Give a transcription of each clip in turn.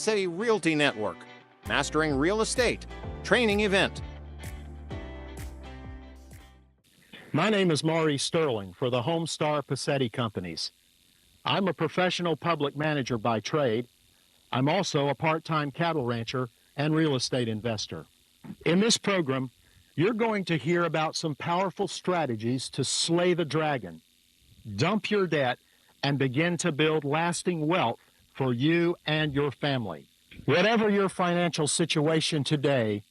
Pacetti Realty Network, Mastering Real Estate training event. My name is Maurice Sterling for the Homstear Pacetti Companies. I'm a professional public manager by trade. I'm also a part-time cattle rancher and real estate investor. In this program, you're going to hear about some powerful strategies to slay the dragon, dump your debt, and begin to build lasting wealth for you and your family. Whatever your financial situation today,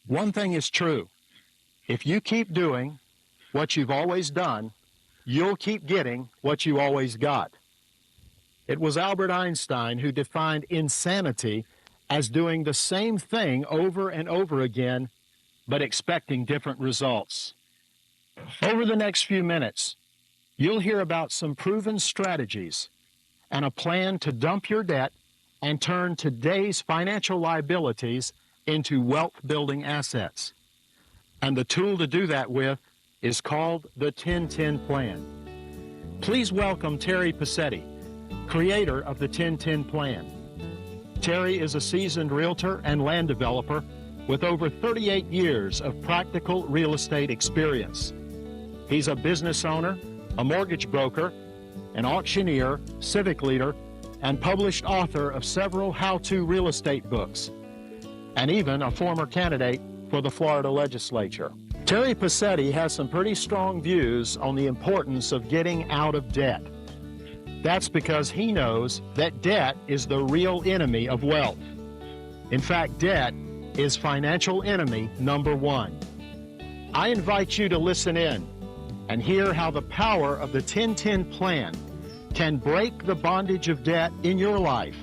one thing is true. If you keep doing what you've always done, you'll keep getting what you always got. It was Albert Einstein who defined insanity as doing the same thing over and over again, but expecting different results. Over the next few minutes, you'll hear about some proven strategies and a plan to dump your debt and turn today's financial liabilities into wealth-building assets. And the tool to do that with is called the 10-10 Plan. Please welcome Terry Pacetti, creator of the 10-10 Plan. Terry is a seasoned realtor and land developer with over 38 years of practical real estate experience. He's a business owner, a mortgage broker, an auctioneer, civic leader, and published author of several how-to real estate books, and even a former candidate for the Florida legislature. Terry Pacetti has some pretty strong views on the importance of getting out of debt. That's because he knows that debt is the real enemy of wealth. In fact, debt is financial enemy number one. I invite you to listen in and hear how the power of the 10-10 Plan can break the bondage of debt in your life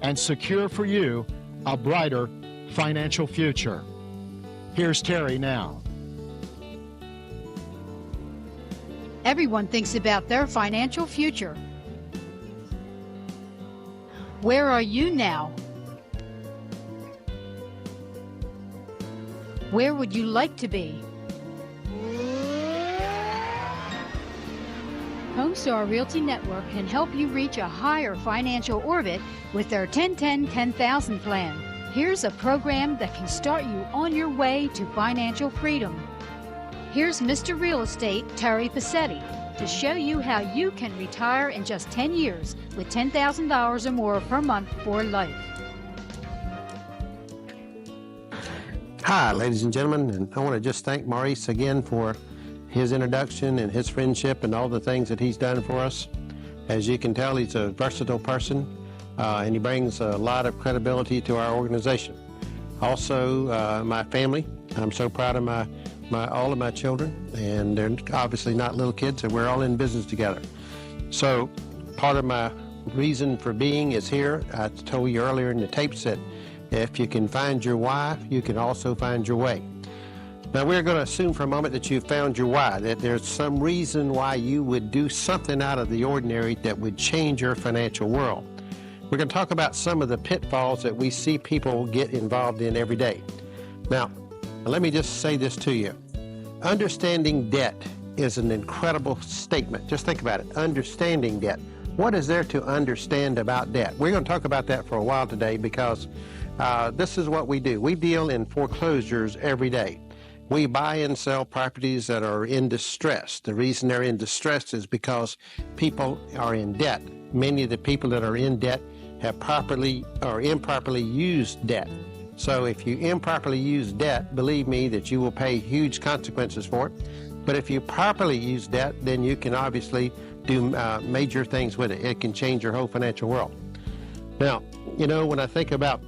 and secure for you a brighter financial future. Here's Terry now. Everyone thinks about their financial future. Where are you now? Where would you like to be? Homstear Realty Network can help you reach a higher financial orbit with their 10-10-10,000 plan. Here's a program that can start you on your way to financial freedom. Here's Mr. Real Estate, Terry Pacetti, to show you how you can retire in just 10 years with $10,000 or more per month for life. Hi, ladies and gentlemen, and I want to just thank Maurice again for his introduction and his friendship and all the things that he's done for us. As you can tell, he's a versatile person, and he brings a lot of credibility to our organization. Also, my family. I'm so proud of all of my children, and they're obviously not little kids, and we're all in business together. So part of my reason for being is here. I told you earlier in the tapes that if you can find your why, you can also find your way. Now, we're going to assume for a moment that you've found your why, that there's some reason why you would do something out of the ordinary that would change your financial world. We're going to talk about some of the pitfalls that we see people get involved in every day. Now, let me just say this to you. Understanding debt is an incredible statement. Just think about it. Understanding debt. What is there to understand about debt? We're going to talk about that for a while today because this is what we do. We deal in foreclosures every day. We buy and sell properties that are in distress. The reason they're in distress is because people are in debt. Many of the people that are in debt have properly or improperly used debt. So if you improperly use debt, believe me that you will pay huge consequences for it. But if you properly use debt, then you can obviously do major things with it. It can change your whole financial world. Now, you know, when I think about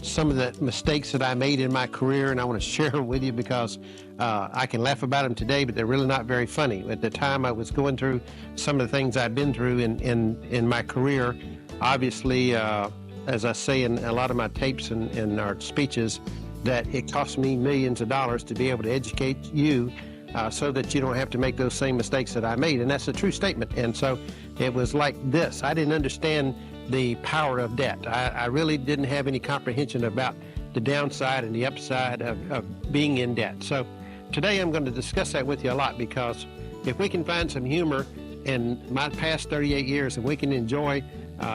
some of the mistakes that I made in my career, and I want to share them with you because I can laugh about them today, but they're really not very funny. At the time I was going through some of the things I've been through in my career, obviously, as I say in a lot of my tapes and our speeches, that it cost me millions of dollars to be able to educate you so that you don't have to make those same mistakes that I made. And that's a true statement. And so it was like this. I didn't understand the power of debt. I really didn't have any comprehension about the downside and the upside of being in debt. So today I'm going to discuss that with you a lot, because if we can find some humor in my past 38 years and we can enjoy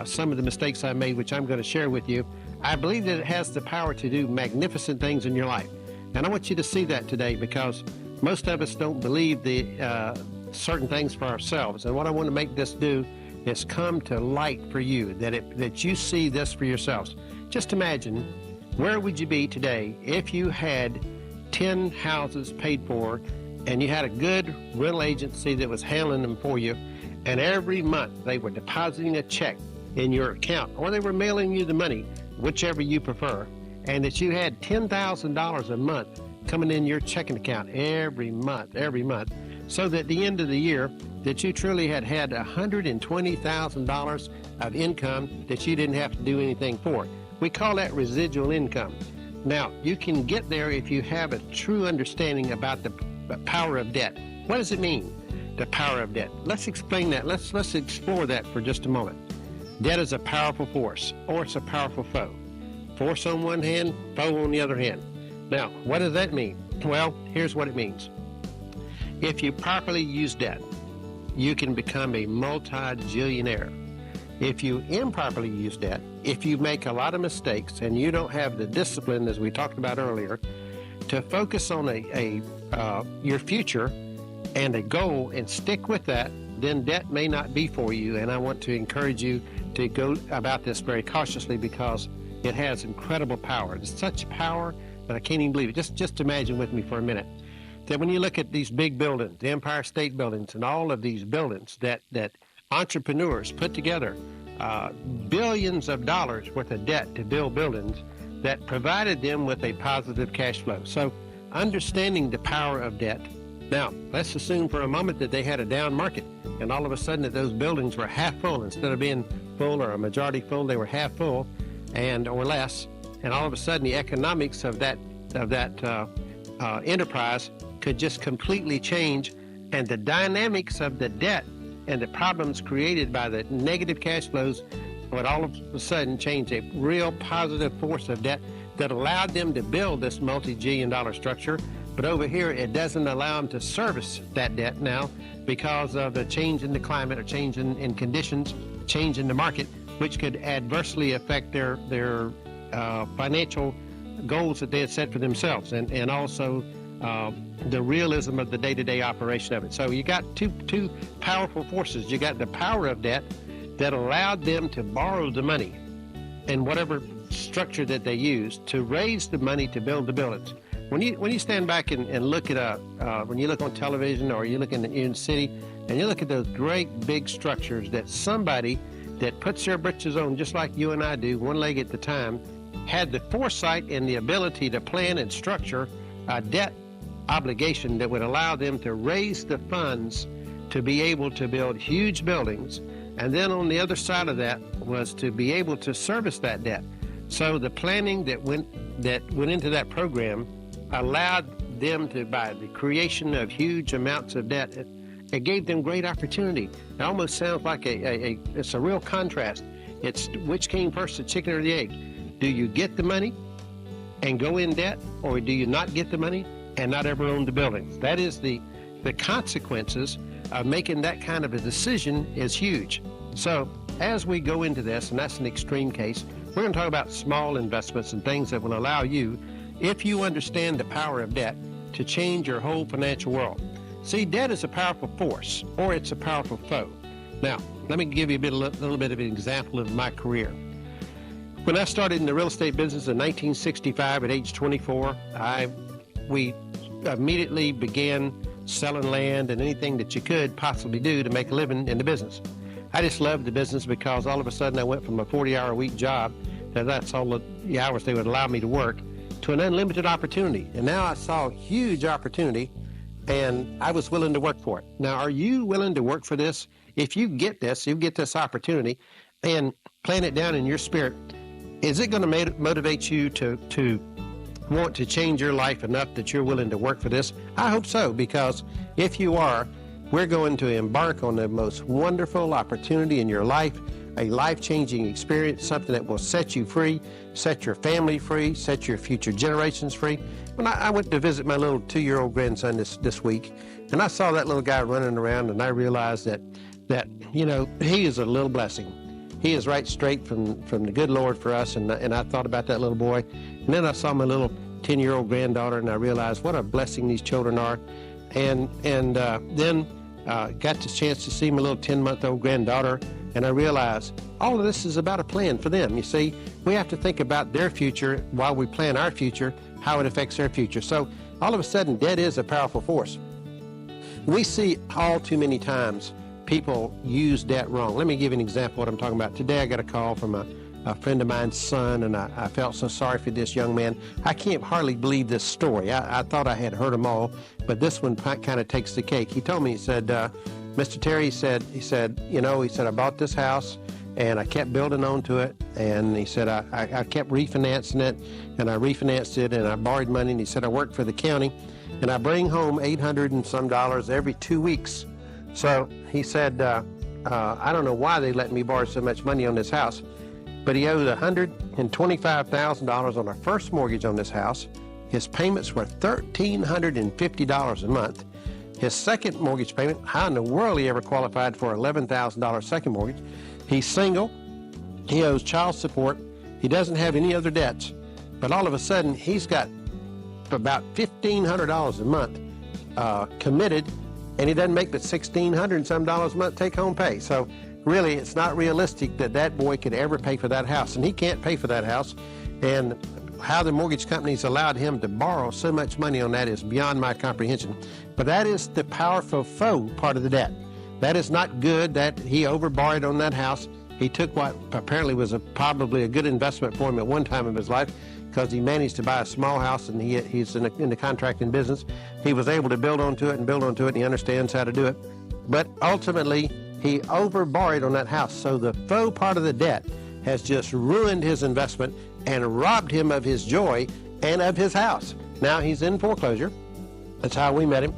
some of the mistakes I made, which I'm going to share with you, I believe that it has the power to do magnificent things in your life. And I want you to see that today, because most of us don't believe the certain things for ourselves. And what I want to make this do is come to light for you, that you see this for yourselves. Just imagine, where would you be today if you had 10 houses paid for and you had a good rental agency that was handling them for you, and every month they were depositing a check in your account, or they were mailing you the money, whichever you prefer, and that you had $10,000 a month coming in your checking account every month, so that at the end of the year that you truly had $120,000 of income that you didn't have to do anything for. We call that residual income. Now, you can get there if you have a true understanding about the power of debt. What does it mean, the power of debt? Let's explain that. Let's explore that for just a moment. Debt is a powerful force, or it's a powerful foe. Force on one hand, foe on the other hand. Now, what does that mean? Well, here's what it means. If you properly use debt, you can become a multi-jillionaire. If you improperly use debt, if you make a lot of mistakes and you don't have the discipline, as we talked about earlier, to focus on your future and a goal and stick with that, then debt may not be for you. And I want to encourage you to go about this very cautiously, because it has incredible power. It's such power that I can't even believe it. Just imagine with me for a minute that when you look at these big buildings, the Empire State Buildings and all of these buildings that entrepreneurs put together, billions of dollars worth of debt to build buildings that provided them with a positive cash flow. So understanding the power of debt. Now, let's assume for a moment that they had a down market, and all of a sudden that those buildings were half full. Instead of being full or a majority full, they were half full or less. And all of a sudden the economics of that enterprise could just completely change, and the dynamics of the debt and the problems created by the negative cash flows would all of a sudden change a real positive force of debt that allowed them to build this multi-jillion-dollar structure. But over here, it doesn't allow them to service that debt now because of the change in the climate, or change in conditions, change in the market, which could adversely affect their financial goals that they had set for themselves, and also the realism of the day-to-day operation of it. So you got two powerful forces. You got the power of debt that allowed them to borrow the money in whatever structure that they used to raise the money to build the buildings. When you stand back and look at when you look on television, or you look in the city, and you look at those great big structures that somebody that puts their britches on just like you and I do, one leg at a time, had the foresight and the ability to plan and structure a debt obligation that would allow them to raise the funds to be able to build huge buildings, and then on the other side of that was to be able to service that debt. So the planning that went into that program allowed them to, by the creation of huge amounts of debt, it gave them great opportunity. It almost sounds like it's a real contrast. It's which came first, the chicken or the egg? Do you get the money and go in debt, or do you not get the money and not ever own the buildings? That is the consequences of making that kind of a decision is huge. So as we go into this, and that's an extreme case, we're going to talk about small investments and things that will allow you, if you understand the power of debt, to change your whole financial world. See, debt is a powerful force, or it's a powerful foe. Now, let me give you a little bit of an example of my career. When I started in the real estate business in 1965 at age 24, we immediately began selling land and anything that you could possibly do to make a living in the business. I just loved the business because all of a sudden I went from a 40-hour-a-week job, that's all the hours they would allow me to work, to an unlimited opportunity. And now I saw a huge opportunity, and I was willing to work for it. Now, are you willing to work for this? If you get this opportunity and plan it down in your spirit, is it going to motivate you to want to change your life enough that you're willing to work for this? I hope so, because if you are, we're going to embark on the most wonderful opportunity in your life, a life-changing experience, something that will set you free, set your family free, set your future generations free. When I went to visit my little 2-year-old grandson this week, and I saw that little guy running around, and I realized that he is a little blessing. he is right straight from the good Lord for us. And I thought about that little boy. And then I saw my little 10-year-old granddaughter, and I realized what a blessing these children are. And then got the chance to see my little 10-month-old granddaughter, and I realized all of this is about a plan for them. You see, we have to think about their future while we plan our future, how it affects their future. So all of a sudden, debt is a powerful force. We see all too many times people use debt wrong. Let me give you an example of what I'm talking about. Today I got a call from a friend of mine's son, and I felt so sorry for this young man. I can't hardly believe this story. I thought I had heard them all, but this one kind of takes the cake. He told me, he said, Mr. Terry, he said, I bought this house, and I kept building onto it, and he said, I kept refinancing it, and I refinanced it, and I borrowed money, and he said, I worked for the county, and I bring home $800 and some every 2 weeks. So he said, I don't know why they let me borrow so much money on this house, but he owed $125,000 on our first mortgage on this house. His payments were $1,350 a month. His second mortgage payment, how in the world he ever qualified for $11,000 second mortgage? He's single. He owes child support. He doesn't have any other debts. But all of a sudden, he's got about $1,500 a month committed, and he doesn't make but $1,600 and some a month take-home pay. So really, it's not realistic that that boy could ever pay for that house, and he can't pay for that house. And how the mortgage companies allowed him to borrow so much money on that is beyond my comprehension. But that is the powerful foe part of the debt. That is not good that he overborrowed on that house. He took what apparently was probably a good investment for him at one time of his life, because he managed to buy a small house, and he's in the contracting business. He was able to build onto it, and he understands how to do it. But ultimately, he overborrowed on that house. So the faux part of the debt has just ruined his investment and robbed him of his joy and of his house. Now he's in foreclosure. That's how we met him.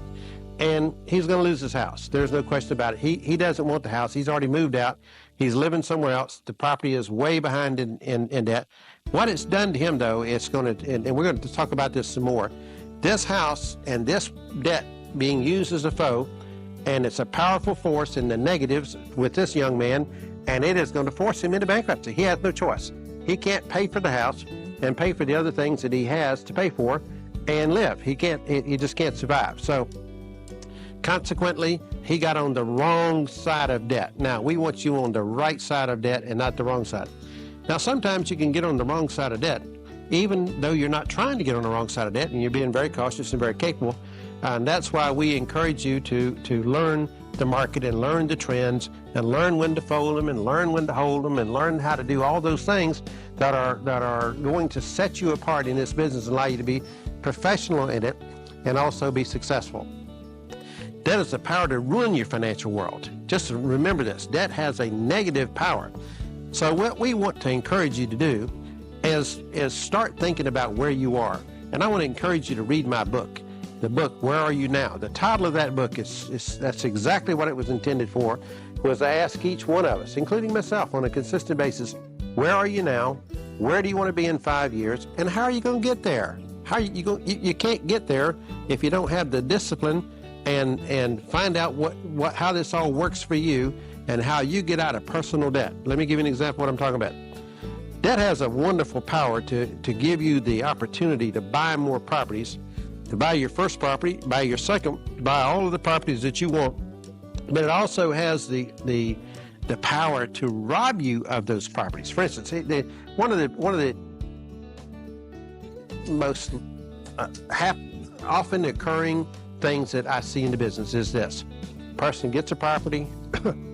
And he's going to lose his house. There's no question about it. He doesn't want the house. He's already moved out. He's living somewhere else. The property is way behind in debt. What it's done to him, though, it's going to, and we're going to talk about this some more, this house and this debt being used as a foe, and it's a powerful force in the negatives with this young man, and it is going to force him into bankruptcy. He has no choice. He can't pay for the house and pay for the other things that he has to pay for and live. He just can't survive. So consequently, he got on the wrong side of debt. Now, we want you on the right side of debt and not the wrong side. Now, sometimes you can get on the wrong side of debt, even though you're not trying to get on the wrong side of debt, and you're being very cautious and very capable. And that's why we encourage you to learn the market and learn the trends and learn when to fold them and learn when to hold them and learn how to do all those things that are going to set you apart in this business and allow you to be professional in it and also be successful. Debt has the power to ruin your financial world. Just remember this. Debt has a negative power. So what we want to encourage you to do is start thinking about where you are. And I want to encourage you to read my book. The book, Where Are You Now? The title of that book is that's exactly what it was intended for, was to ask each one of us, including myself on a consistent basis, where are you now? Where do you want to be in 5 years? And how are you going to get there? You can't get there if you don't have the discipline and find out how this all works for you and how you get out of personal debt. Let me give you an example of what I'm talking about. Debt has a wonderful power to give you the opportunity to buy more properties, to buy your first property, buy your second, buy all of the properties that you want. But it also has the power to rob you of those properties. For instance, one of the most often occurring things that I see in the business is this. Person gets a property,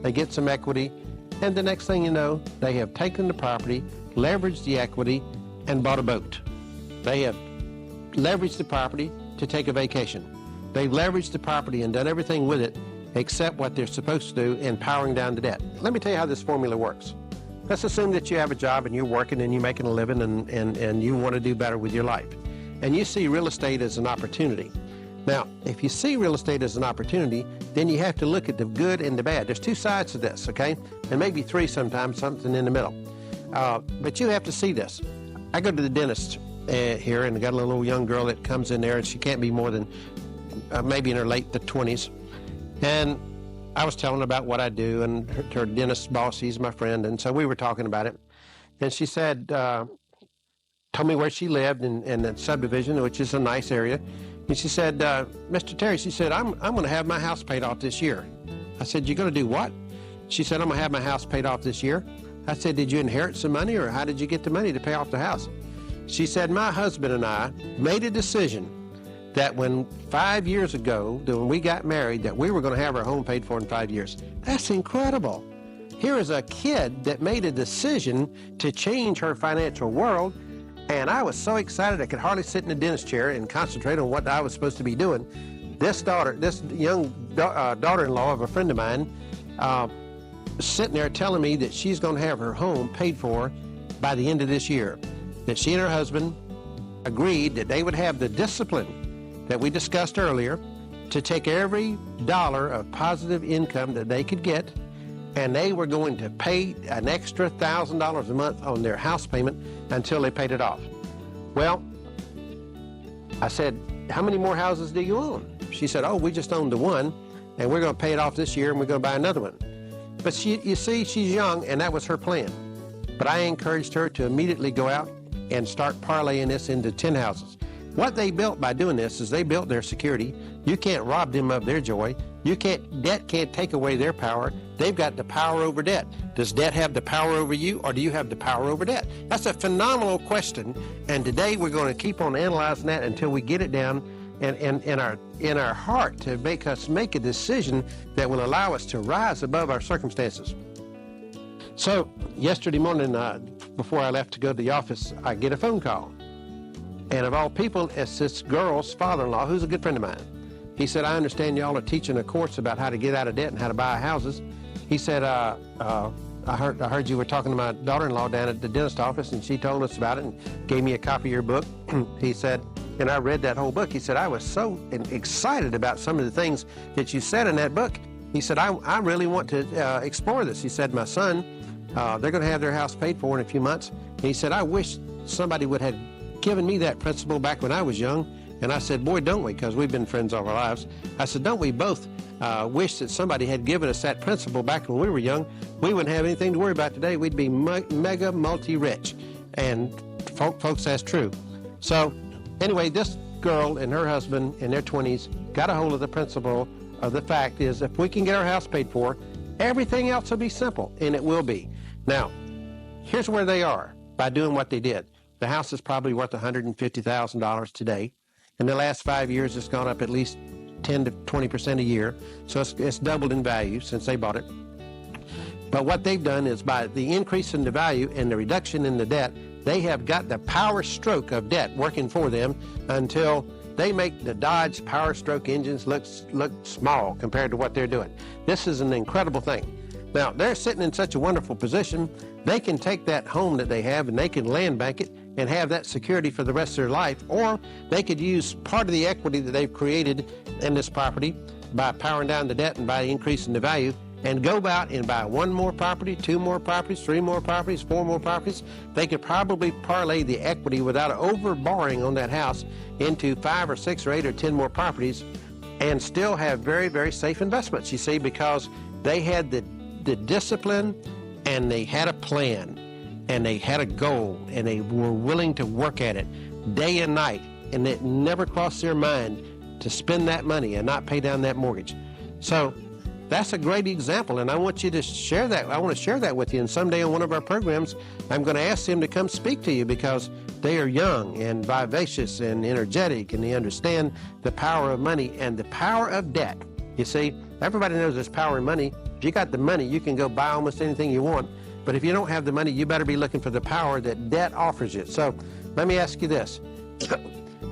they get some equity, and the next thing you know, they have taken the property, leveraged the equity, and bought a boat. They have leveraged the property to take a vacation. They've leveraged the property and done everything with it except what they're supposed to do in powering down the debt. Let me tell you how this formula works. Let's assume that you have a job and you're working and you're making a living and you want to do better with your life. And you see real estate as an opportunity. Now, if you see real estate as an opportunity, then you have to look at the good and the bad. There's two sides to this, okay? And maybe three sometimes, something in the middle. But you have to see this. I go to the dentist here, and I got a little young girl that comes in there, and she can't be more than maybe in her late 20s. And I was telling her about what I do, and her dentist boss, he's my friend, and so we were talking about it. And she said, told me where she lived in that subdivision, which is a nice area. And she said, Mr. Terry, she said, I'm going to have my house paid off this year. I said, you're going to do what? She said, I'm going to have my house paid off this year. I said, did you inherit some money, or how did you get the money to pay off the house? She said, my husband and I made a decision that 5 years ago, that when we got married, that we were going to have our home paid for in 5 years. That's incredible. Here is a kid that made a decision to change her financial world, and I was so excited I could hardly sit in the dentist chair and concentrate on what I was supposed to be doing. This young daughter-in-law of a friend of mine, sitting there telling me that she's going to have her home paid for by the end of this year, that she and her husband agreed that they would have the discipline that we discussed earlier to take every dollar of positive income that they could get, and they were going to pay an extra $1,000 a month on their house payment until they paid it off. Well, I said, how many more houses do you own? She said, oh, we just own the one, and we're going to pay it off this year, and we're going to buy another one. But you see, she's young, and that was her plan. But I encouraged her to immediately go out and start parlaying this into 10 houses. What they built by doing this is they built their security. You can't rob them of their joy. Debt can't take away their power. They've got the power over debt. Does debt have the power over you, or do you have the power over debt? That's a phenomenal question, and today we're going to keep on analyzing that until we get it down in our heart to make us make a decision that will allow us to rise above our circumstances. So yesterday morning, before I left to go to the office, I get a phone call. And of all people, it's this girl's father-in-law, who's a good friend of mine. He said, I understand y'all are teaching a course about how to get out of debt and how to buy houses. He said, I heard you were talking to my daughter-in-law down at the dentist office, and she told us about it and gave me a copy of your book. He said, and I read that whole book. He said, I was so excited about some of the things that you said in that book. He said, I really want to explore this. He said, my son, they're going to have their house paid for in a few months. And he said, I wish somebody would have given me that principle back when I was young. And I said, boy, don't we, because we've been friends all our lives. I said, don't we both wish that somebody had given us that principle back when we were young? We wouldn't have anything to worry about today. We'd be mega multi-rich. And folks, that's true. So anyway, this girl and her husband in their 20s got a hold of the principle of the fact is if we can get our house paid for, everything else will be simple, and it will be. Now, here's where they are by doing what they did. The house is probably worth $150,000 today. In the last 5 years, it's gone up at least 10 to 20% a year. So it's doubled in value since they bought it. But what they've done is by the increase in the value and the reduction in the debt, they have got the power stroke of debt working for them until they make the Dodge Power Stroke engines look small compared to what they're doing. This is an incredible thing. Now, they're sitting in such a wonderful position, they can take that home that they have and they can land bank it and have that security for the rest of their life, or they could use part of the equity that they've created in this property by powering down the debt and by increasing the value and go out and buy one more property, two more properties, three more properties, four more properties. They could probably parlay the equity without over-borrowing on that house into 5 or 6 or 8 or 10 more properties and still have very, very safe investments, you see, because they had the discipline and they had a plan and they had a goal and they were willing to work at it day and night, and it never crossed their mind to spend that money and not pay down that mortgage. So that's a great example, and I want you to share that. I want to share that with you, and someday on one of our programs, I'm going to ask them to come speak to you because they are young and vivacious and energetic, and they understand the power of money and the power of debt. You see, everybody knows there's power in money. If you got the money, you can go buy almost anything you want. But if you don't have the money, you better be looking for the power that debt offers you. So let me ask you this.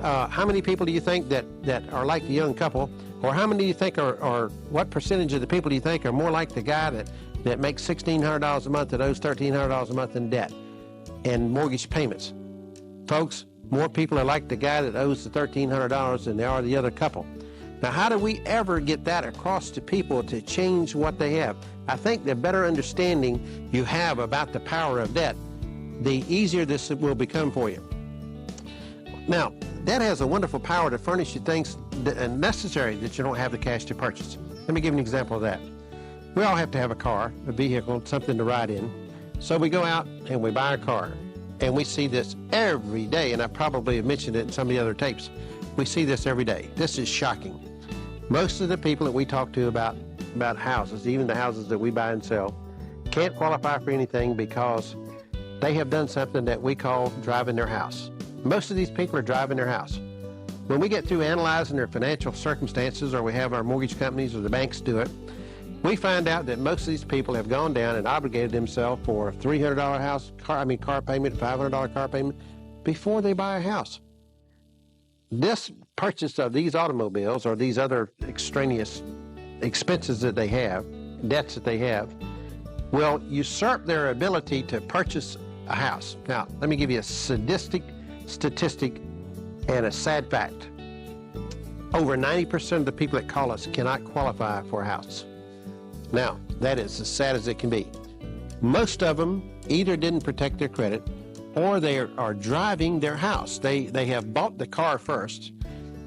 How many people do you think that are like the young couple? Or how many do you think or what percentage of the people do you think are more like the guy that makes $1,600 a month that owes $1,300 a month in debt and mortgage payments? Folks, more people are like the guy that owes the $1,300 than they are the other couple. Now, how do we ever get that across to people to change what they have? I think the better understanding you have about the power of debt, the easier this will become for you. Now, debt has a wonderful power to furnish you things necessary that you don't have the cash to purchase. Let me give you an example of that. We all have to have a car, a vehicle, something to ride in. So we go out and we buy a car. And we see this every day, and I probably have mentioned it in some of the other tapes. We see this every day. This is shocking. Most of the people that we talk to about houses, even the houses that we buy and sell, can't qualify for anything because they have done something that we call driving their house. Most of these people are driving their house. When we get through analyzing their financial circumstances, or we have our mortgage companies or the banks do it, we find out that most of these people have gone down and obligated themselves for a $300 car payment, $500 car payment before they buy a house. This purchase of these automobiles or these other extraneous expenses that they have, debts that they have, will usurp their ability to purchase a house. Now, let me give you a sadistic statistic and a sad fact. Over 90% of the people that call us cannot qualify for a house. Now, that is as sad as it can be. Most of them either didn't protect their credit or they are driving their house. They have bought the car first.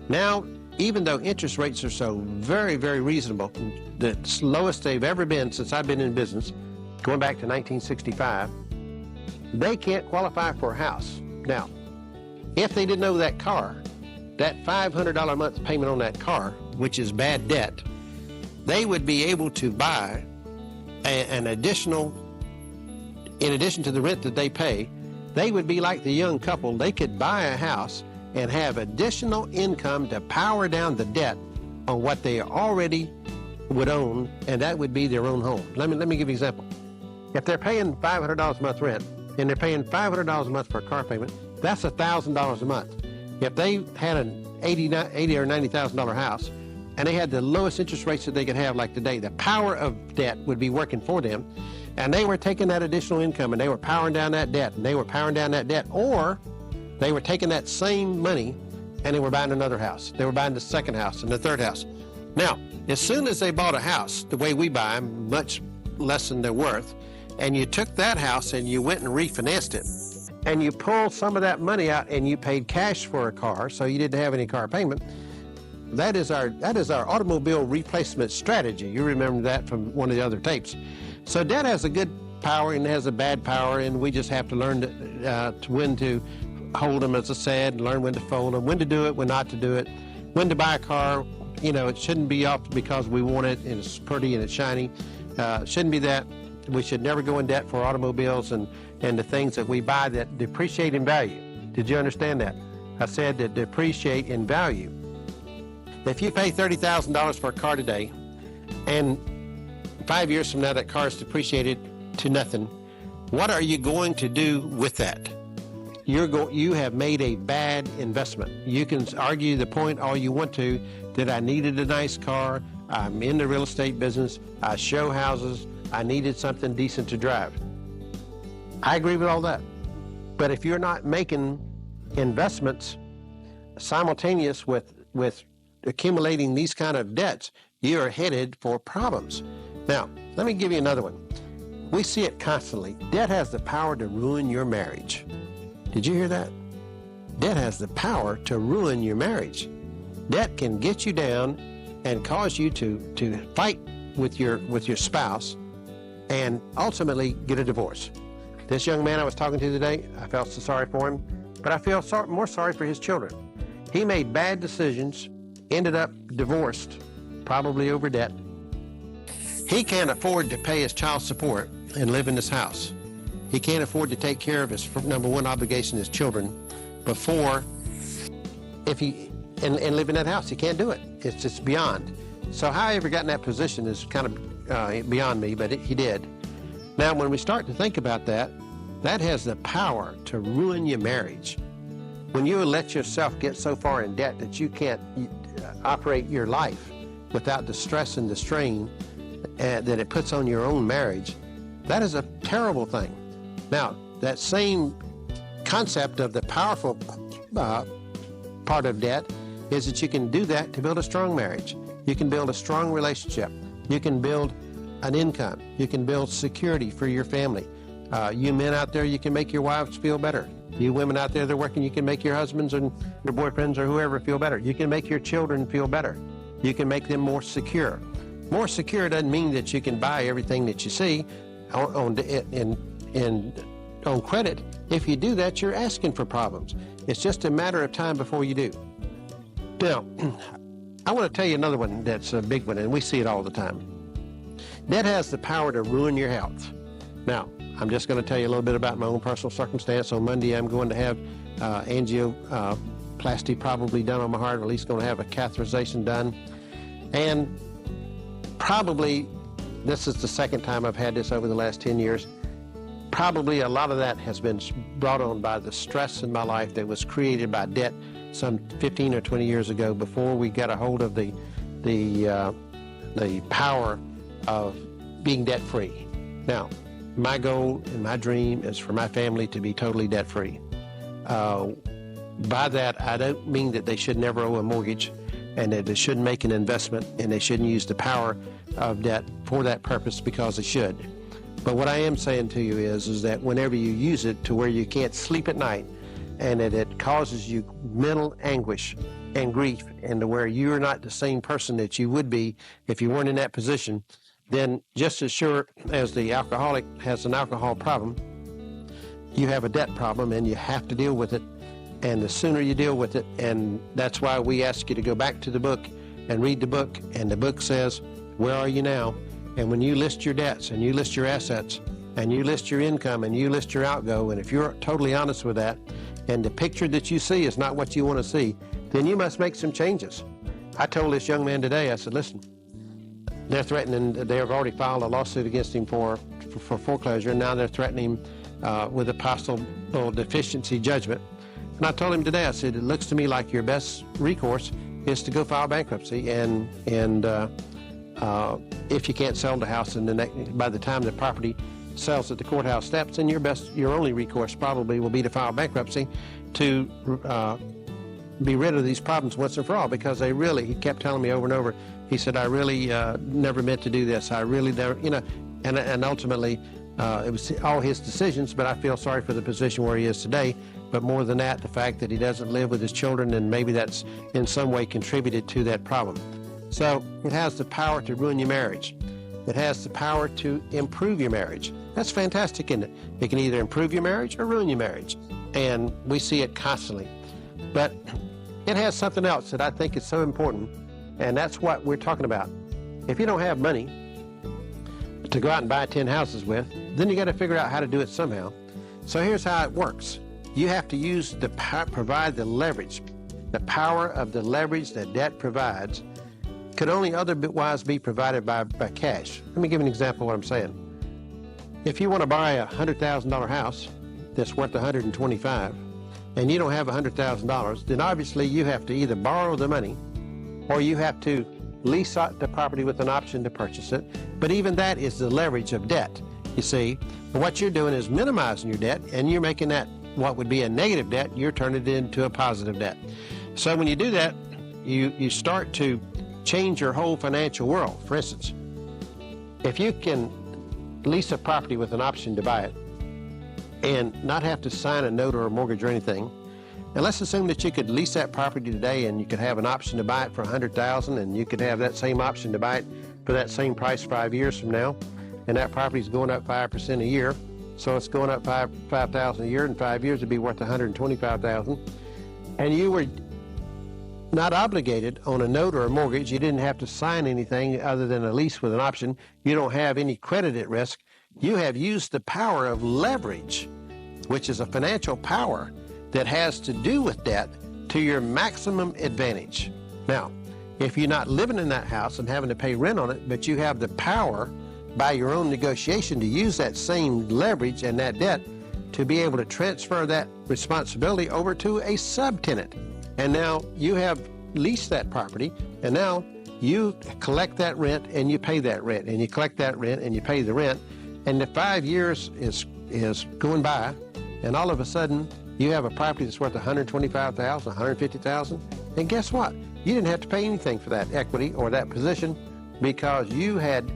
Now, even though interest rates are so very, very reasonable, the lowest they've ever been since I've been in business, going back to 1965, they can't qualify for a house. Now, if they didn't owe that car, that $500 a month payment on that car, which is bad debt, they would be able to buy an additional, in addition to the rent that they pay, they would be like the young couple. They could buy a house and have additional income to power down the debt on what they already would own, and that would be their own home. Let me give you an example. If they're paying $500 a month rent, and they're paying $500 a month for a car payment, that's $1,000 a month. If they had an $80,000 or $90,000 house, and they had the lowest interest rates that they could have like today, the power of debt would be working for them, and they were taking that additional income and they were powering down that debt, and they were powering down that debt, or they were taking that same money and they were buying another house. They were buying the second house and the third house. Now, as soon as they bought a house, the way we buy them, much less than they're worth, and you took that house and you went and refinanced it, and you pulled some of that money out and you paid cash for a car, so you didn't have any car payment. That is our automobile replacement strategy. You remember that from one of the other tapes. So debt has a good power and has a bad power, and we just have to learn to when to hold them, as I said, learn when to fold them, when to do it, when not to do it, when to buy a car. You know, it shouldn't be off because we want it and it's pretty and it's shiny. Shouldn't be that. We should never go in debt for automobiles and the things that we buy that depreciate in value. Did you understand that? I said that depreciate in value. If you pay $30,000 for a car today, and 5 years from now that car is depreciated to nothing, what are you going to do with that? You have made a bad investment. You can argue the point all you want to that I needed a nice car, I'm in the real estate business, I show houses, I needed something decent to drive. I agree with all that. But if you're not making investments simultaneous with accumulating these kind of debts, you are headed for problems. Now, let me give you another one. We see it constantly. Debt has the power to ruin your marriage. Did you hear that? Debt has the power to ruin your marriage. Debt can get you down and cause you to fight with your spouse and ultimately get a divorce. This young man I was talking to today, I felt so sorry for him, but I feel more sorry for his children. He made bad decisions, ended up divorced, probably over debt. He can't afford to pay his child support and live in this house. He can't afford to take care of his number one obligation, his children, before and live in that house. He can't do it. It's just beyond. So how he ever got in that position is kind of beyond me, but he did. Now, when we start to think about that, that has the power to ruin your marriage. When you let yourself get so far in debt that you can't operate your life without the stress and the strain that it puts on your own marriage, that is a terrible thing. Now, that same concept of the powerful part of debt is that you can do that to build a strong marriage. You can build a strong relationship. You can build an income. You can build security for your family. You men out there, you can make your wives feel better. You women out there that are working, you can make your husbands and your boyfriends or whoever feel better. You can make your children feel better. You can make them more secure. More secure doesn't mean that you can buy everything that you see on credit. If you do that, you're asking for problems. It's just a matter of time before you do. Now, I want to tell you another one that's a big one, and we see it all the time. Debt has the power to ruin your health. Now, I'm just going to tell you a little bit about my own personal circumstance. On Monday, I'm going to have angioplasty probably done on my heart, or at least going to have a catheterization done. And probably, this is the second time I've had this over the last 10 years. Probably a lot of that has been brought on by the stress in my life that was created by debt some 15 or 20 years ago, before we got a hold of the power of being debt-free. Now, my goal and my dream is for my family to be totally debt-free. By that, I don't mean that they should never owe a mortgage, and that they shouldn't make an investment, and they shouldn't use the power of debt for that purpose, because they should. But what I am saying to you is that whenever you use it to where you can't sleep at night, and that it causes you mental anguish and grief, and to where you're not the same person that you would be if you weren't in that position, then just as sure as the alcoholic has an alcohol problem, you have a debt problem, and you have to deal with it. And the sooner you deal with it, and that's why we ask you to go back to the book and read the book. And the book says, where are you now? And when you list your debts, and you list your assets, and you list your income, and you list your outgo, and if you're totally honest with that, and the picture that you see is not what you want to see, then you must make some changes. I told this young man today, I said, listen, they're threatening, they have already filed a lawsuit against him for foreclosure, and now they're threatening him with a possible deficiency judgment. And I told him today, I said, it looks to me like your best recourse is to go file bankruptcy, and if you can't sell the house by the time the property sells at the courthouse steps, then your only recourse probably will be to file bankruptcy to be rid of these problems once and for all, because he kept telling me over and over, he said, I really never meant to do this. I really never, and ultimately it was all his decisions, but I feel sorry for the position where he is today. But more than that, the fact that he doesn't live with his children, and maybe that's in some way contributed to that problem. So it has the power to ruin your marriage. It has the power to improve your marriage. That's fantastic, isn't it? It can either improve your marriage or ruin your marriage. And we see it constantly. But it has something else that I think is so important, and that's what we're talking about. If you don't have money to go out and buy 10 houses with, then you got to figure out how to do it somehow. So here's how it works. You have to use provide the leverage. The power of the leverage that debt provides could only otherwise be provided by cash. Let me give you an example of what I'm saying. If you want to buy a $100,000 house that's worth $125,000, and you don't have $100,000, then obviously you have to either borrow the money, or you have to lease out the property with an option to purchase it. But even that is the leverage of debt, you see. But what you're doing is minimizing your debt, and you're making that what would be a negative debt, you're turning it into a positive debt. So when you do that, you start to change your whole financial world. For instance, if you can lease a property with an option to buy it and not have to sign a note or a mortgage or anything, and let's assume that you could lease that property today, and you could have an option to buy it for $100,000, and you could have that same option to buy it for that same price 5 years from now, and that property is going up 5% a year. So it's going up $5,000 a year. In 5 years, it'd be worth $125,000. And you were not obligated on a note or a mortgage. You didn't have to sign anything other than a lease with an option. You don't have any credit at risk. You have used the power of leverage, which is a financial power that has to do with debt, to your maximum advantage. Now, if you're not living in that house and having to pay rent on it, but you have the power by your own negotiation to use that same leverage and that debt to be able to transfer that responsibility over to a subtenant. And now you have leased that property, and now you collect that rent and you pay that rent, and you collect that rent and you pay the rent, and the 5 years is going by, and all of a sudden you have a property that's worth $125,000, $150,000, and guess what? You didn't have to pay anything for that equity or that position, because you had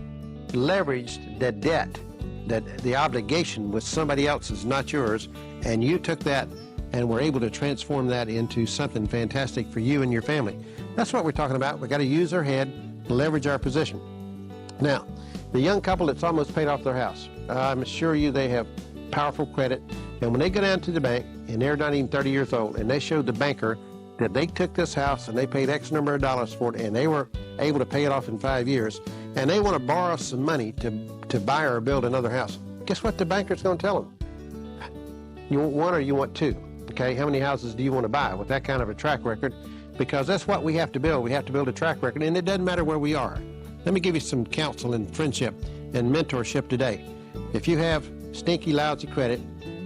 leveraged the debt, that the obligation with somebody else's, not yours, and you took that and were able to transform that into something fantastic for you and your family. That's what we're talking about. We've got to use our head, leverage our position. Now, the young couple that's almost paid off their house, I'm assure you they have powerful credit. And when they go down to the bank, and they're not even 30 years old, and they show the banker that they took this house and they paid X number of dollars for it, and they were able to pay it off in 5 years, and they want to borrow some money to buy or build another house, guess what the banker's going to tell them? You want one or you want two? Okay, how many houses do you want to buy with that kind of a track record? Because that's what we have to build. We have to build a track record, and it doesn't matter where we are. Let me give you some counsel and friendship and mentorship today. If you have stinky, lousy credit,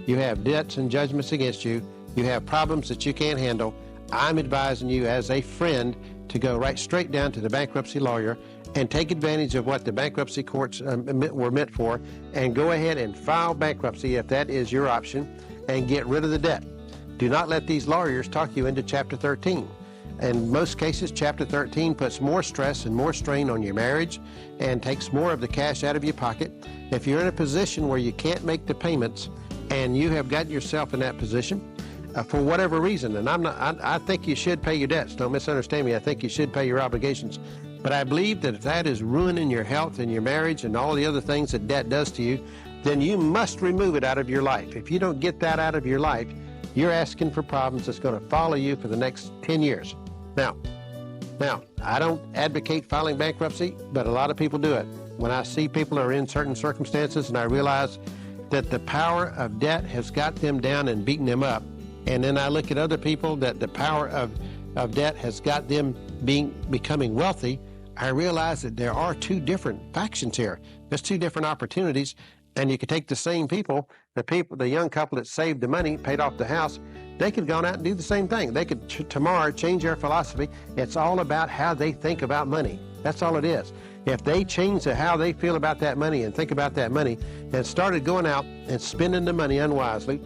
you have debts and judgments against you, you have problems that you can't handle, I'm advising you as a friend to go right straight down to the bankruptcy lawyer and take advantage of what the bankruptcy courts were meant for, and go ahead and file bankruptcy if that is your option, and get rid of the debt. Do not let these lawyers talk you into Chapter 13. In most cases, Chapter 13 puts more stress and more strain on your marriage and takes more of the cash out of your pocket. If you're in a position where you can't make the payments and you have gotten yourself in that position, for whatever reason, and I think you should pay your debts. Don't misunderstand me. I think you should pay your obligations. But I believe that if that is ruining your health and your marriage and all the other things that debt does to you, then you must remove it out of your life. If you don't get that out of your life, you're asking for problems that's going to follow you for the next 10 years. Now, I don't advocate filing bankruptcy, but a lot of people do it. When I see people are in certain circumstances and I realize that the power of debt has got them down and beaten them up, and then I look at other people that the power of debt has got them becoming wealthy, I realize that there are two different factions here. There's two different opportunities, and you could take the same people, the young couple that saved the money, paid off the house, they could go out and do the same thing. They could tomorrow change their philosophy. It's all about how they think about money. That's all it is. If they change how they feel about that money and think about that money and started going out and spending the money unwisely,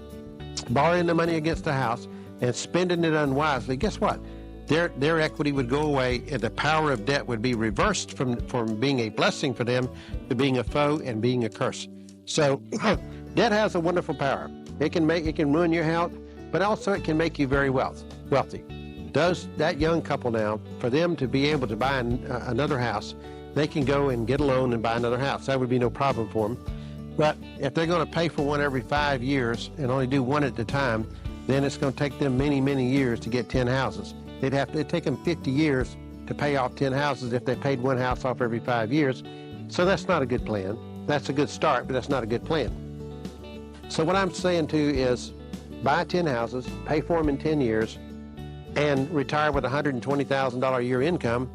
borrowing the money against the house and spending it unwisely, guess what? Their equity would go away, and the power of debt would be reversed from being a blessing for them to being a foe and being a curse. So debt has a wonderful power. It can ruin your health, but also it can make you very wealthy. Does that young couple now, for them to be able to buy another house, they can go and get a loan and buy another house. That would be no problem for them. But if they're going to pay for one every 5 years and only do one at a time, then it's going to take them many, many years to get 10 houses. It'd take them 50 years to pay off 10 houses if they paid one house off every 5 years. So that's not a good plan. That's a good start, but that's not a good plan. So what I'm saying to you is buy 10 houses, pay for them in 10 years, and retire with $120,000 a year income,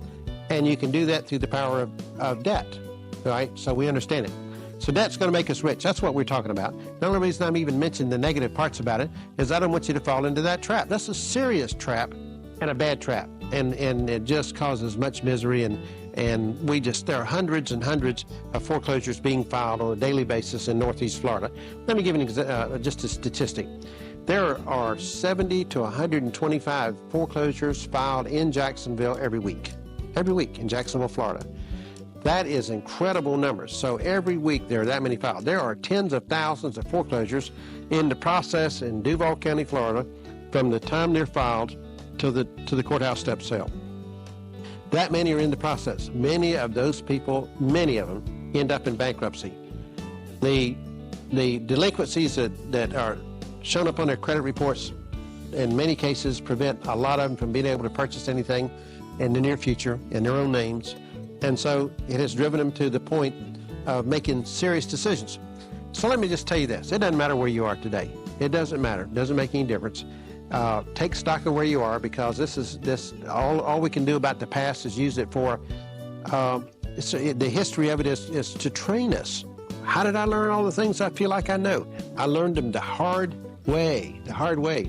and you can do that through the power of debt, right? So we understand it. So debt's going to make us rich. That's what we're talking about. The only reason I'm even mentioning the negative parts about it is I don't want you to fall into that trap. That's a serious trap and a bad trap, and it just causes much misery, and there are hundreds and hundreds of foreclosures being filed on a daily basis in Northeast Florida. Let me give you just a statistic. There are 70 to 125 foreclosures filed in Jacksonville every week in Jacksonville, Florida. That is incredible numbers. So every week there are that many filed. There are tens of thousands of foreclosures in the process in Duval County, Florida, from the time they're filed to the courthouse step sale. That many are in the process. Many of those people, many of them, end up in bankruptcy. The delinquencies that are shown up on their credit reports in many cases prevent a lot of them from being able to purchase anything in the near future in their own names. And so it has driven them to the point of making serious decisions. So let me just tell you this. It doesn't matter where you are today. It doesn't matter. It doesn't make any difference. Take stock of where you are, because all we can do about the past is use it for, the history of it is to train us. How did I learn all the things I feel like I know? I learned them the hard way.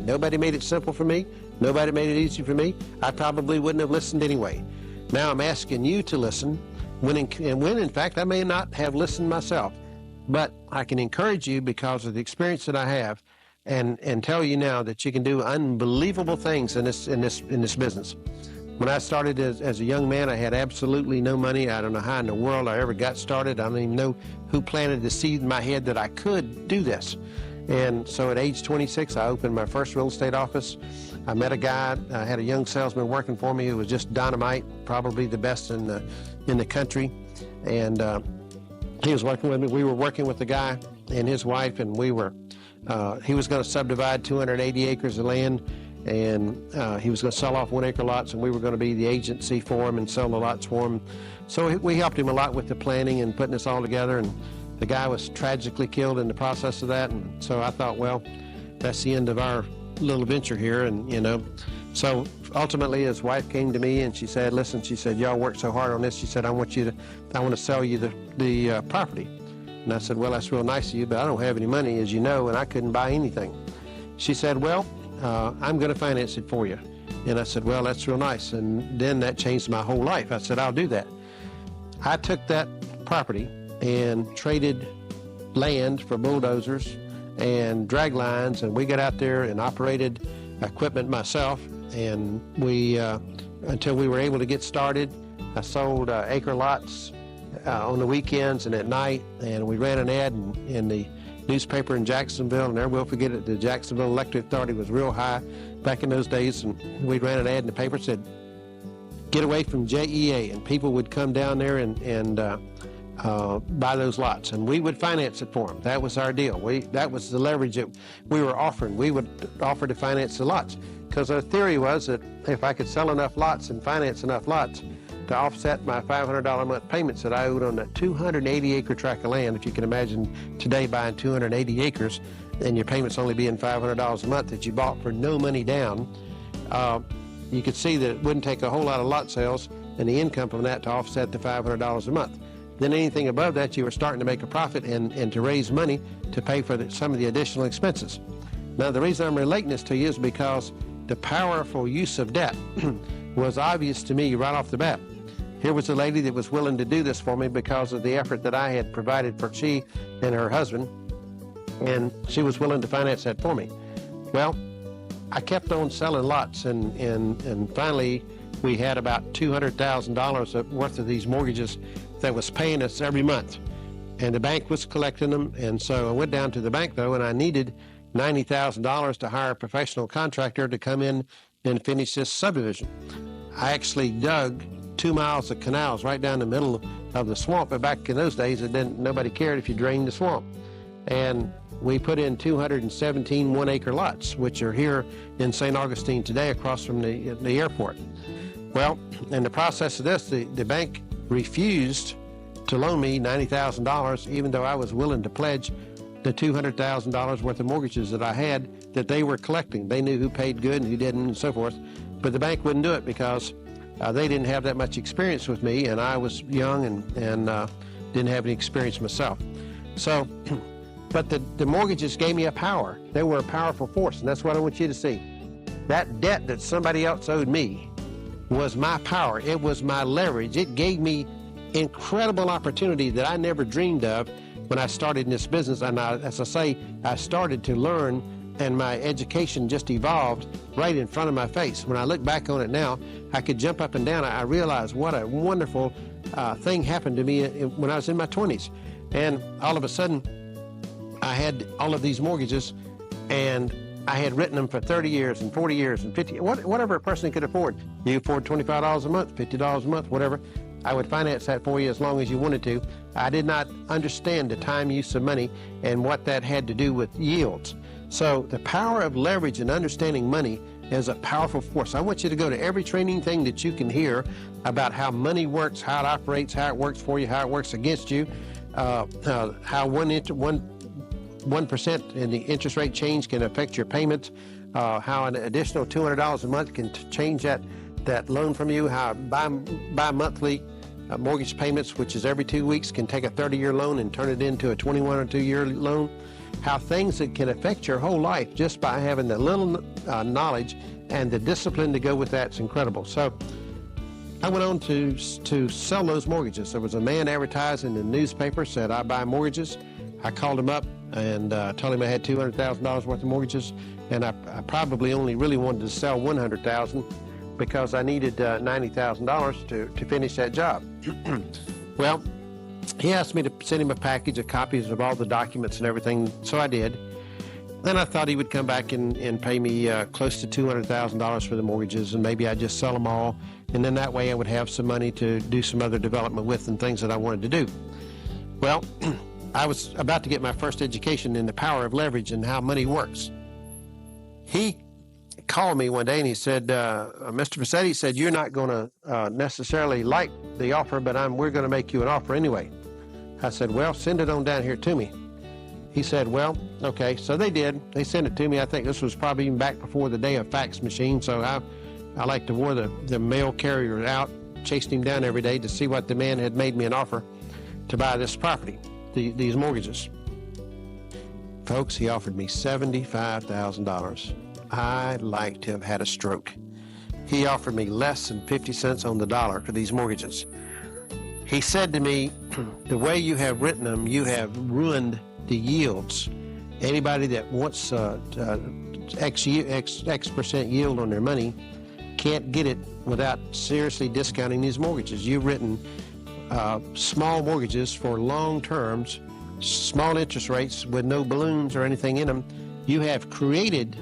Nobody made it simple for me. Nobody made it easy for me. I probably wouldn't have listened anyway. Now I'm asking you to listen, when in fact I may not have listened myself, but I can encourage you because of the experience that I have, and tell you now that you can do unbelievable things in this business. When I started as a young man, I had absolutely no money. I don't know how in the world I ever got started. I don't even know who planted the seed in my head that I could do this. And so at age 26, I opened my first real estate office. I met a guy, I had a young salesman working for me who was just dynamite, probably the best in the country. And he was working with me. We were working with the guy and his wife, and he was going to subdivide 280 acres of land, and he was going to sell off 1 acre lots, and we were going to be the agency for him and sell the lots for him. So we helped him a lot with the planning and putting this all together, and the guy was tragically killed in the process of that. And so I thought, well, that's the end of our little venture here. And so ultimately his wife came to me and she said, listen, she said, y'all worked so hard on this. She said, I want to sell you the property. And I said, well, that's real nice of you, but I don't have any money, as you know, and I couldn't buy anything. She said, well, I'm going to finance it for you. And I said, well, that's real nice. And then that changed my whole life. I said, I'll do that. I took that property and traded land for bulldozers and drag lines, and we got out there and operated equipment myself, and we until we were able to get started. I sold acre lots on the weekends and at night, and we ran an ad in the newspaper in Jacksonville, and never will forget it. The Jacksonville Electric Authority was real high back in those days, and we ran an ad in the paper that said, get away from JEA, and people would come down there and buy those lots, and we would finance it for them. That was our deal. That was the leverage that we were offering. We would offer to finance the lots, because our theory was that if I could sell enough lots and finance enough lots to offset my $500 a month payments that I owed on a 280 acre tract of land. If you can imagine today buying 280 acres and your payments only being $500 a month that you bought for no money down, you could see that it wouldn't take a whole lot of lot sales and the income from that to offset the $500 a month. Then anything above that, you were starting to make a profit and to raise money to pay for some of the additional expenses. Now, the reason I'm relating this to you is because the powerful use of debt was obvious to me right off the bat. Here was a lady that was willing to do this for me because of the effort that I had provided for she and her husband, and she was willing to finance that for me. Well, I kept on selling lots, and finally we had about $200,000 worth of these mortgages that was paying us every month, and the bank was collecting them. And so I went down to the bank, though, and I needed $90,000 to hire a professional contractor to come in and finish this subdivision. I actually dug 2 miles of canals right down the middle of the swamp, but back in those days, nobody cared if you drained the swamp. And we put in 217 1-acre lots, which are here in Saint Augustine today across from the airport. Well, in the process of this, the bank refused to loan me $90,000, even though I was willing to pledge the $200,000 worth of mortgages that I had that they were collecting. They knew who paid good and who didn't and so forth, but the bank wouldn't do it because they didn't have that much experience with me, and I was young and didn't have any experience myself. So, but the mortgages gave me a power. They were a powerful force, and that's what I want you to see. That debt that somebody else owed me was my power. It was my leverage. It gave me incredible opportunity that I never dreamed of when I started in this business. And as I say, I started to learn, and my education just evolved right in front of my face. When I look back on it now, I could jump up and down. I realized what a wonderful thing happened to me when I was in my 20s. And all of a sudden, I had all of these mortgages, and I had written them for 30 years and 40 years and 50, whatever a person could afford. You afford $25 a month, $50 a month, whatever. I would finance that for you as long as you wanted to. I did not understand the time use of money and what that had to do with yields. So the power of leverage and understanding money is a powerful force. I want you to go to every training thing that you can hear about how money works, how it operates, how it works for you, how it works against you, how 1% in the interest rate change can affect your payments, how an additional $200 a month can change that loan from you, how bi-monthly mortgage payments, which is every 2 weeks, can take a 30-year loan and turn it into a 21 or 2-year loan, how things that can affect your whole life just by having the little knowledge and the discipline to go with that's incredible. So I went on to sell those mortgages. There was a man advertising in the newspaper, said, I buy mortgages. I called him up and told him I had $200,000 worth of mortgages, and I probably only really wanted to sell $100,000 because I needed $90,000 to finish that job. Well, he asked me to send him a package of copies of all the documents and everything, so I did. Then I thought he would come back and pay me close to $200,000 for the mortgages, and maybe I'd just sell them all and then that way I would have some money to do some other development with and things that I wanted to do. Well, I was about to get my first education in the power of leverage and how money works. He called me one day and he said, Mr. Pacetti said, you're not going to necessarily like the offer, but we're going to make you an offer anyway. I said, well, send it on down here to me. He said, well, okay. So they did. They sent it to me. I think this was probably even back before the day of fax machine. So I like to wore the mail carrier out, chased him down every day to see what the man had made me an offer to buy this property, these mortgages. Folks, he offered me $75,000. I'd like to have had a stroke. He offered me less than 50 cents on the dollar for these mortgages. He said to me, the way you have written them, you have ruined the yields. Anybody that wants X percent yield on their money can't get it without seriously discounting these mortgages. You've written small mortgages for long terms, small interest rates with no balloons or anything in them. You have created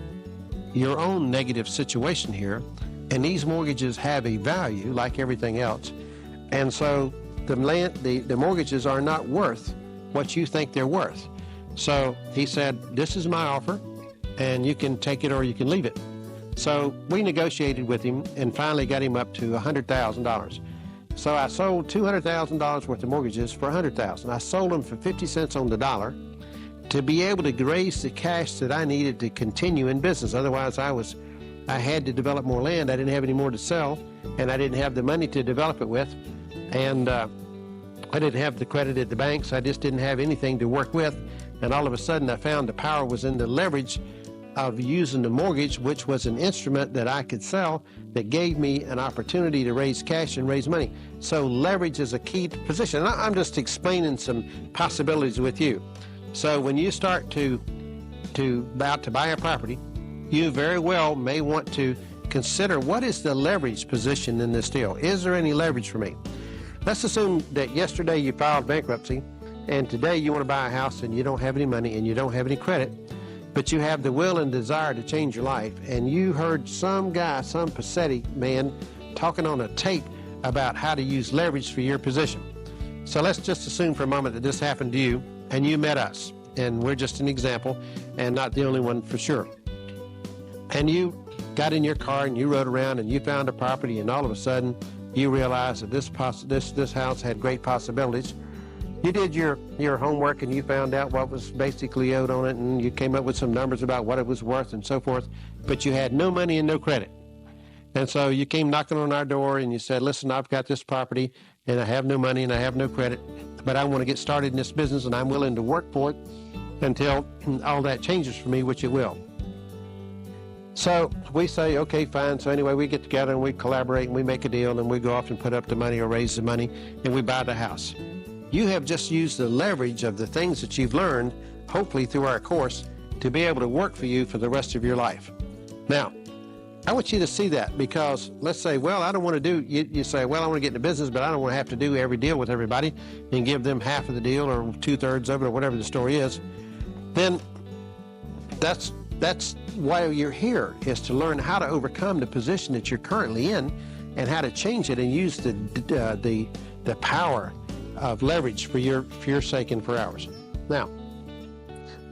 your own negative situation here, and these mortgages have a value like everything else. And so the mortgages are not worth what you think they're worth. So he said, this is my offer, and you can take it or you can leave it. So we negotiated with him and finally got him up to $100,000. So I sold $200,000 worth of mortgages for $100,000. I sold them for 50 cents on the dollar to be able to raise the cash that I needed to continue in business. Otherwise, I had to develop more land. I didn't have any more to sell, and I didn't have the money to develop it with. And I didn't have the credit at the banks. I just didn't have anything to work with. And all of a sudden, I found the power was in the leverage of using the mortgage, which was an instrument that I could sell that gave me an opportunity to raise cash and raise money. So leverage is a key position. I'm just explaining some possibilities with you. So when you start to buy a property, you very well may want to consider, what is the leverage position in this deal? Is there any leverage for me? Let's assume that yesterday you filed bankruptcy and today you want to buy a house and you don't have any money and you don't have any credit, but you have the will and desire to change your life, and you heard some guy, some Pacetti man, talking on a tape about how to use leverage for your position. So let's just assume for a moment that this happened to you and you met us, and we're just an example and not the only one for sure. And you got in your car and you rode around and you found a property, and all of a sudden you realized that this house had great possibilities. You did your homework and you found out what was basically owed on it, and you came up with some numbers about what it was worth and so forth, but you had no money and no credit. And so you came knocking on our door and you said, listen, I've got this property and I have no money and I have no credit, but I want to get started in this business and I'm willing to work for it until all that changes for me, which it will. So we say, okay, fine. So anyway, we get together and we collaborate and we make a deal and we go off and put up the money or raise the money and we buy the house. You have just used the leverage of the things that you've learned, hopefully through our course, to be able to work for you for the rest of your life. Now, I want you to see that, because let's say, well, I don't want to do, you say, well, I want to get into business, but I don't want to have to do every deal with everybody and give them half of the deal or 2/3 of it or whatever the story is. Then that's why you're here, is to learn how to overcome the position that you're currently in and how to change it and use the power of leverage for your sake and for ours. Now,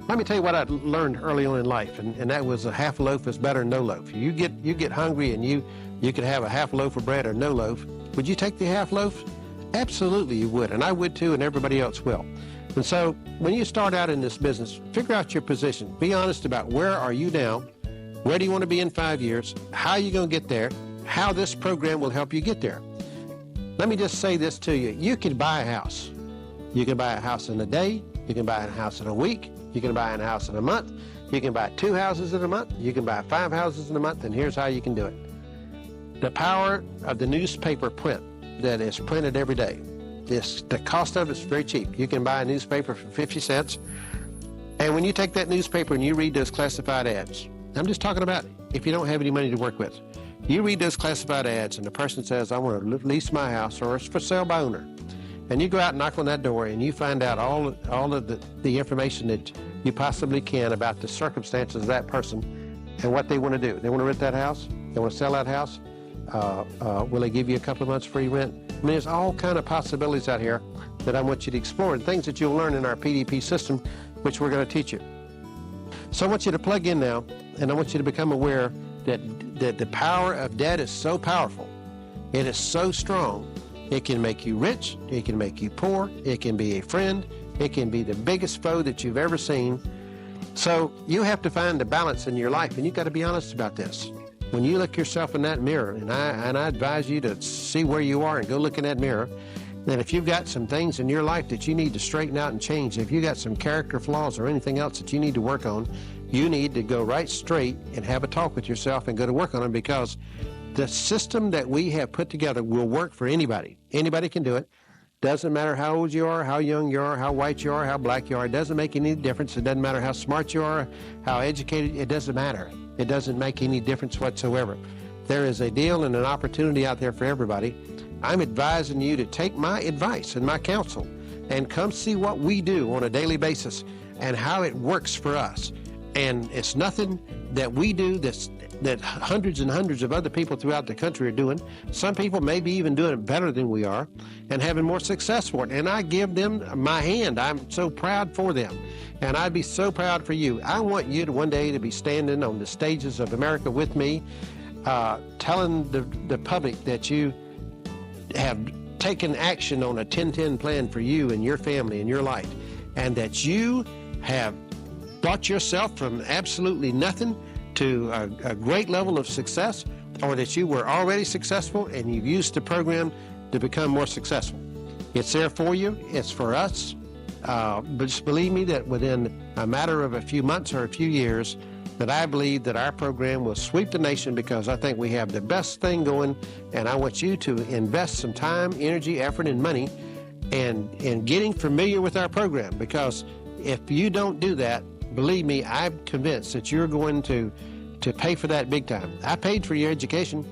let me tell you what I learned early on in life, and that was a half loaf is better than no loaf. You get hungry and you could have a half loaf of bread or no loaf. Would you take the half loaf? Absolutely you would, and I would too, and everybody else will. And so when you start out in this business, figure out your position. Be honest about where are you now, where do you want to be in 5 years, how are you going to get there, how this program will help you get there. Let me just say this to you. You can buy a house. You can buy a house in a day. You can buy a house in a week. You can buy a house in a month. You can buy 2 houses in a month. You can buy 5 houses in a month, and here's how you can do it. The power of the newspaper print that is printed every day. The cost of it is very cheap. You can buy a newspaper for 50 cents, and when you take that newspaper and you read those classified ads, I'm just talking about if you don't have any money to work with. You read those classified ads and the person says, I want to lease my house, or it's for sale by owner. And you go out and knock on that door and you find out all of the information that you possibly can about the circumstances of that person and what they want to do. They want to rent that house? They want to sell that house? Will they give you a couple of months free rent? I mean, there's all kind of possibilities out here that I want you to explore, and things that you'll learn in our PDP system, which we're going to teach you. So I want you to plug in now, and I want you to become aware that the power of debt is so powerful. It is so strong. It can make you rich. It can make you poor. It can be a friend. It can be the biggest foe that you've ever seen. So you have to find a balance in your life, and you've got to be honest about this. When you look yourself in that mirror, and I advise you to see where you are and go look in that mirror, that if you've got some things in your life that you need to straighten out and change, if you got some character flaws or anything else that you need to work on, you need to go right straight and have a talk with yourself and go to work on them, because the system that we have put together will work for anybody. Anybody can do it. Doesn't matter how old you are, how young you are, how white you are, how black you are. It doesn't make any difference. It doesn't matter how smart you are, how educated. It doesn't matter. It doesn't make any difference whatsoever. There is a deal and an opportunity out there for everybody. I'm advising you to take my advice and my counsel and come see what we do on a daily basis and how it works for us. And it's nothing that we do that hundreds and hundreds of other people throughout the country are doing. Some people may be even doing it better than we are and having more success for it. And I give them my hand. I'm so proud for them. And I'd be so proud for you. I want you to one day to be standing on the stages of America with me, telling the public that you have taken action on a 10-10 plan for you and your family and your life, and that you have brought yourself from absolutely nothing to a great level of success, or that you were already successful and you've used the program to become more successful. It's there for you. It's for us. But just believe me that within a matter of a few months or a few years, that I believe that our program will sweep the nation, because I think we have the best thing going, and I want you to invest some time, energy, effort, and money in getting familiar with our program, because if you don't do that, believe me, I'm convinced that you're going to pay for that big time. I paid for your education.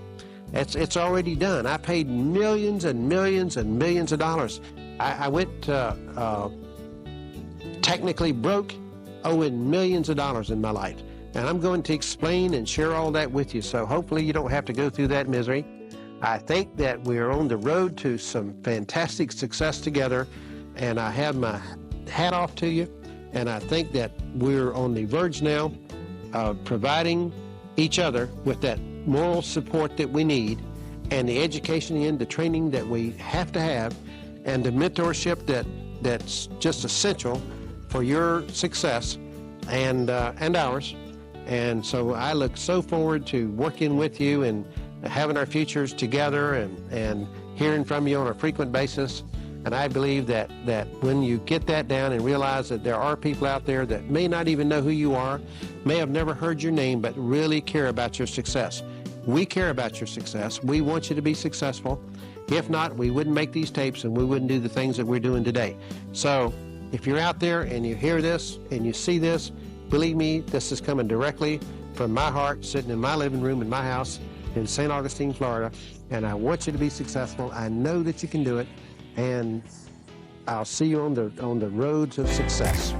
It's already done. I paid millions and millions and millions of dollars. I went technically broke, owing millions of dollars in my life. And I'm going to explain and share all that with you, so hopefully you don't have to go through that misery. I think that we're on the road to some fantastic success together, and I have my hat off to you. And I think that we're on the verge now of providing each other with that moral support that we need, and the education and the training that we have to have, and the mentorship that's just essential for your success and ours. And so I look so forward to working with you and having our futures together and hearing from you on a frequent basis. And I believe that when you get that down and realize that there are people out there that may not even know who you are, may have never heard your name, but really care about your success. We care about your success. We want you to be successful. If not, we wouldn't make these tapes and we wouldn't do the things that we're doing today. So if you're out there and you hear this and you see this, believe me, this is coming directly from my heart, sitting in my living room in my house in Saint Augustine, Florida. And I want you to be successful. I know that you can do it. And I'll see you on the roads of success.